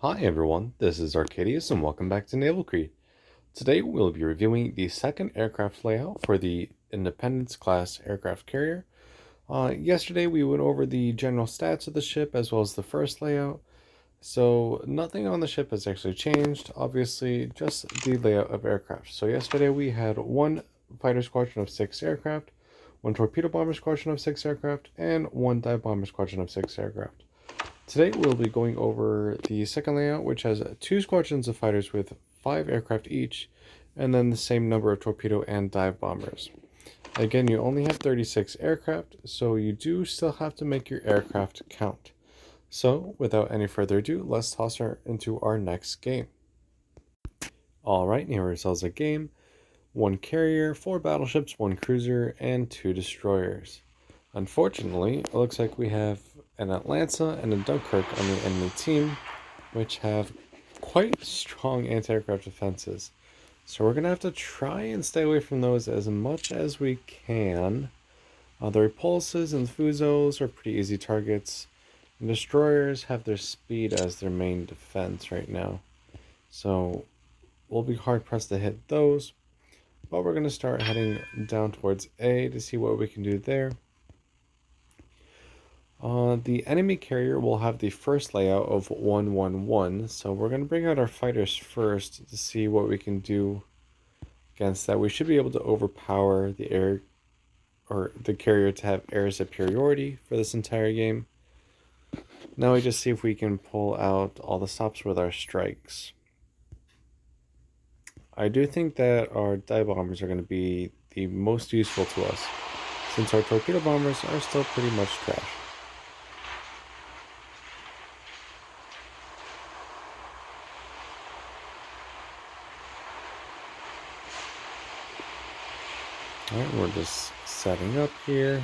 Hi everyone, this is Arcadius and welcome back to Naval. Today we'll be reviewing the second aircraft layout for the Independence class aircraft carrier. Yesterday we went over the general stats of the ship as well as the first layout, so nothing on the ship has actually changed, obviously just the layout of aircraft. So yesterday we had one fighter squadron of 6 aircraft, one torpedo bomber squadron of 6 aircraft, and one dive bomber squadron of 6 aircraft. Today we'll be going over the second layout, which has 2 squadrons of fighters with 5 aircraft each, and then the same number of torpedo and dive bombers. Again, you only have 36 aircraft, so you do still have to make your aircraft count. So, without any further ado, let's toss her into our next game. Alright, here ourselves a game. 1 carrier, 4 battleships, 1 cruiser, and 2 destroyers. Unfortunately, it looks like we have an Atlanta and a Dunkirk on the enemy team, which have quite strong anti-aircraft defenses. So we're going to have to try and stay away from those as much as we can. The repulses and Fuzos are pretty easy targets. And destroyers have their speed as their main defense right now. So we'll be hard pressed to hit those. But we're going to start heading down towards A to see what we can do there. The enemy carrier will have the first layout of 1-1-1, so we're going to bring out our fighters first to see what we can do against that. We should be able to overpower the air or the carrier to have air superiority for this entire game. Now we just see if we can pull out all the stops with our strikes. I do think that our dive bombers are going to be the most useful to us, since our torpedo bombers are still pretty much trash. Alright, we're just setting up here.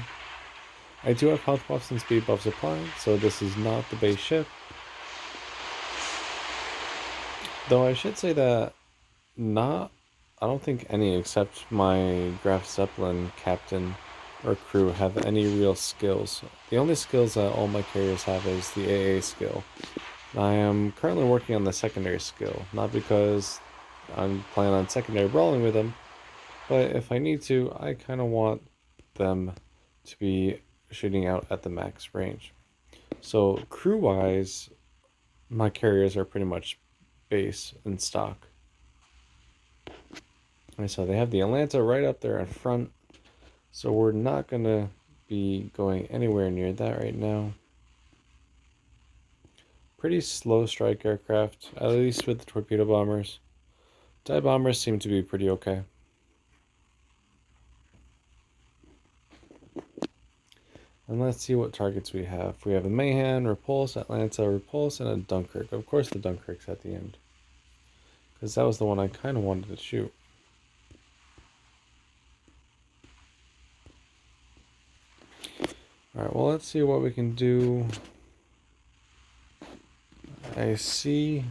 I do have health buffs and speed buffs applied, so this is not the base ship. Though I should say that I don't think any except my Graf Zeppelin captain or crew have any real skills. The only skills that all my carriers have is the AA skill. I am currently working on the secondary skill, not because I'm planning on secondary brawling with them, but if I need to, I kind of want them to be shooting out at the max range. So crew-wise, my carriers are pretty much base and stock. And so they have the Atlanta right up there in front, so we're not going to be going anywhere near that right now. Pretty slow strike aircraft, at least with the torpedo bombers. Dive bombers seem to be pretty okay. And let's see what targets we have. We have a Mahan, Repulse, Atlanta, Repulse, and a Dunkirk. Of course the Dunkirk's at the end, because that was the one I kind of wanted to shoot. Alright, well, let's see what we can do. I see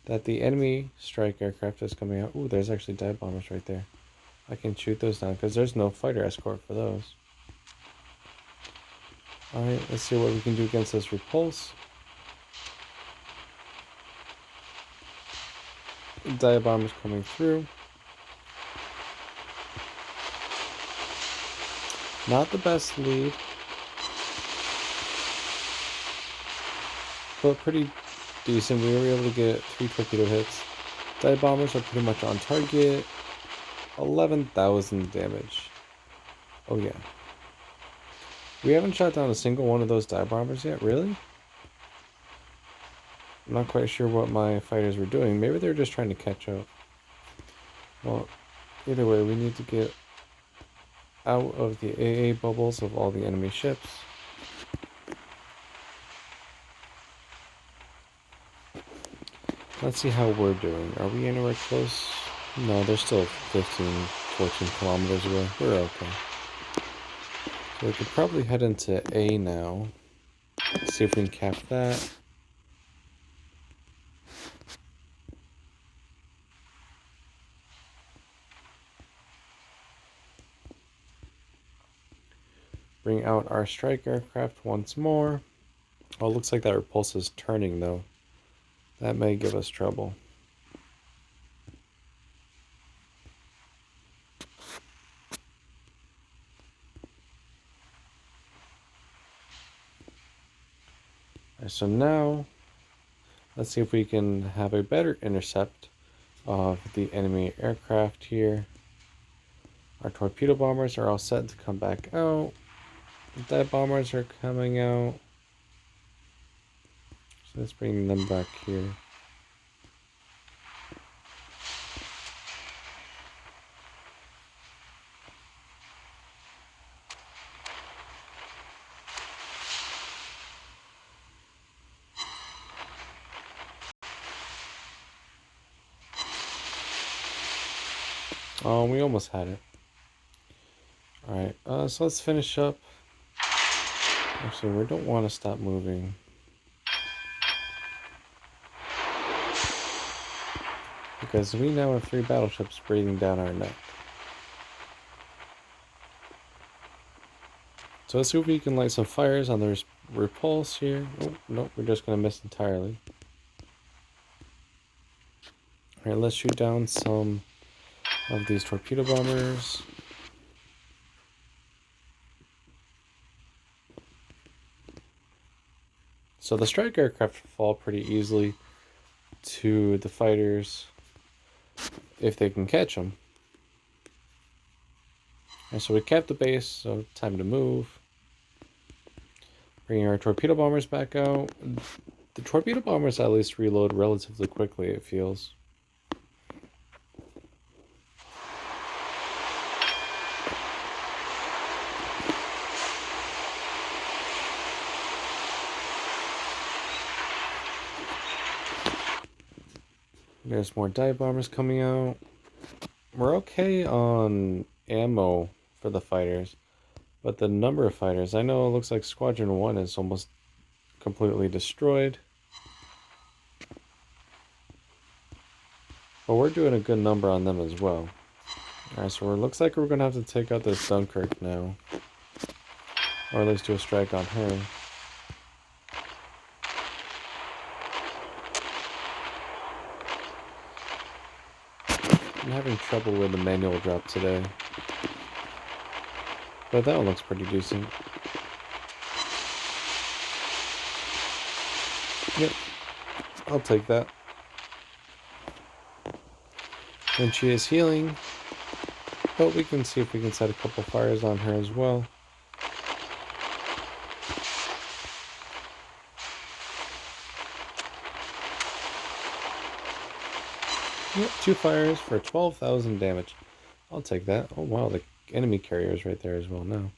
that the enemy strike aircraft is coming out. Ooh, there's actually dive bombers right there. I can shoot those down because there's no fighter escort for those. Alright, let's see what we can do against this repulse. Dive bombers coming through. Not the best lead, but pretty decent. We were able to get 3 torpedo hits. Dive bombers are pretty much on target. 11,000 damage. Oh yeah. We haven't shot down a single one of those dive bombers yet, really? I'm not quite sure what my fighters were doing. Maybe they were just trying to catch up. Well, either way, we need to get out of the AA bubbles of all the enemy ships. Let's see how we're doing. Are we anywhere close? No, they're still 15, 14 kilometers away. We're okay. So we could probably head into A now. See if we can cap that. Bring out our strike aircraft once more. Oh, it looks like that repulse is turning though. That may give us trouble. Alright, so now, let's see if we can have a better intercept of the enemy aircraft here. Our torpedo bombers are all set to come back out. The dive bombers are coming out. So let's bring them back here. Oh, we almost had it. Alright, so let's finish up. Actually, we don't want to stop moving. Because we now have 3 battleships breathing down our neck. So let's see if we can light some fires on the repulse here. Oh, nope, we're just going to miss entirely. Alright, let's shoot down some of these torpedo bombers. So the strike aircraft fall pretty easily to the fighters if they can catch them. And so we capped the base, so time to move. Bringing our torpedo bombers back out. The torpedo bombers at least reload relatively quickly, it feels. There's more dive bombers coming out. We're okay on ammo for the fighters, but the number of fighters, I know it looks like Squadron 1 is almost completely destroyed. But we're doing a good number on them as well. Alright, so it looks like we're going to have to take out this Dunkirk now. Or at least do a strike on her. I'm having trouble with the manual drop today. But that one looks pretty decent. Yep, I'll take that. And she is healing. But we can see if we can set a couple fires on her as well. Yep, 2 fires for 12,000 damage. I'll take that. Oh wow, the enemy carrier is right there as well now.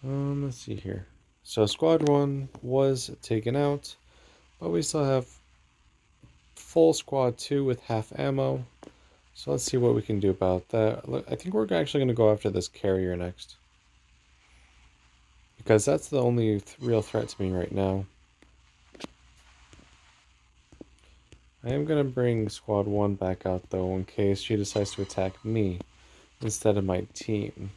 Let's see here. So Squad 1 was taken out, but we still have full Squad 2 with half ammo. So let's see what we can do about that. I think we're actually going to go after this carrier next. Because that's the only real threat to me right now. I am going to bring Squad 1 back out though in case she decides to attack me instead of my team.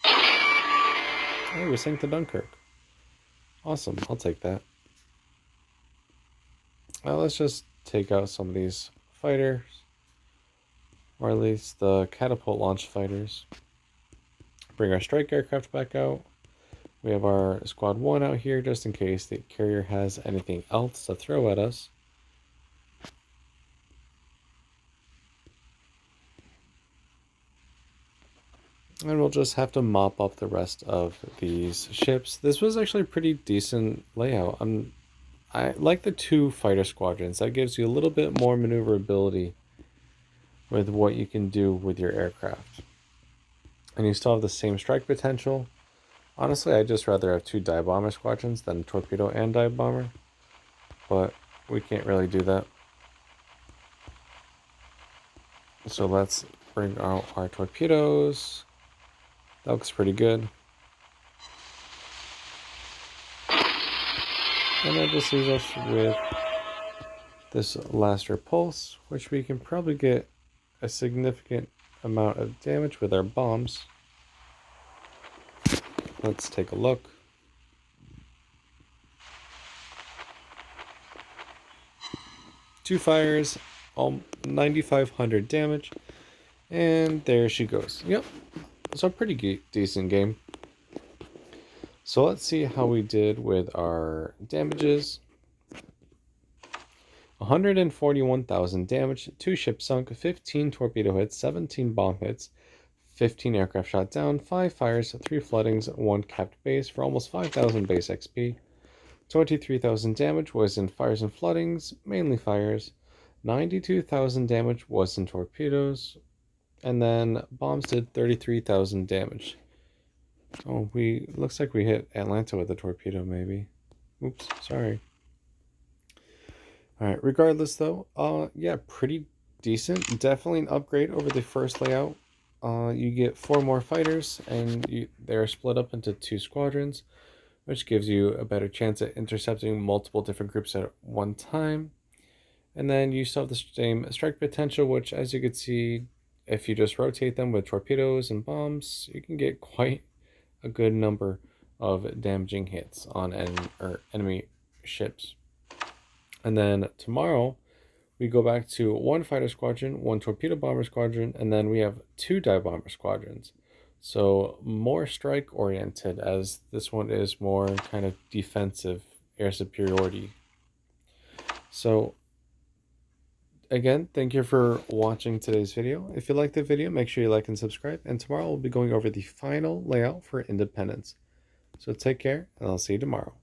Oh, we sank the Dunkirk. Awesome, I'll take that. Well, let's just take out some of these fighters. Or at least the catapult launch fighters. Bring our strike aircraft back out. We have our Squad 1 out here just in case the carrier has anything else to throw at us. And we'll just have to mop up the rest of these ships. This was actually a pretty decent layout. I like the 2 fighter squadrons. That gives you a little bit more maneuverability with what you can do with your aircraft. And you still have the same strike potential. Honestly, I'd just rather have 2 dive bomber squadrons than torpedo and dive bomber. But we can't really do that. So let's bring out our torpedoes. That looks pretty good. And that just leaves us with this last repulse, which we can probably get a significant amount of damage with our bombs. Let's take a look. Two fires, all 9,500 damage, and there she goes. Yep, it's a pretty decent game. So let's see how we did with our damages. 141,000 damage, 2 ships sunk, 15 torpedo hits, 17 bomb hits, 15 aircraft shot down, 5 fires, 3 floodings, 1 capped base for almost 5,000 base XP. 23,000 damage was in fires and floodings, mainly fires. 92,000 damage was in torpedoes, and then bombs did 33,000 damage. Oh, looks like we hit Atlanta with a torpedo, maybe. Oops, sorry. All right, regardless though, yeah, pretty decent. Definitely an upgrade over the first layout. You get 4 more fighters, and they're split up into 2 squadrons, which gives you a better chance at intercepting multiple different groups at one time. And then you still have the same strike potential, which, as you can see, if you just rotate them with torpedoes and bombs, you can get quite a good number of damaging hits on enemy ships. And then tomorrow, we go back to 1 fighter squadron, 1 torpedo bomber squadron, and then we have 2 dive bomber squadrons. So more strike oriented, as this one is more kind of defensive air superiority. So again, thank you for watching today's video. If you liked the video, make sure you like and subscribe. And tomorrow we'll be going over the final layout for Independence. So take care, and I'll see you tomorrow.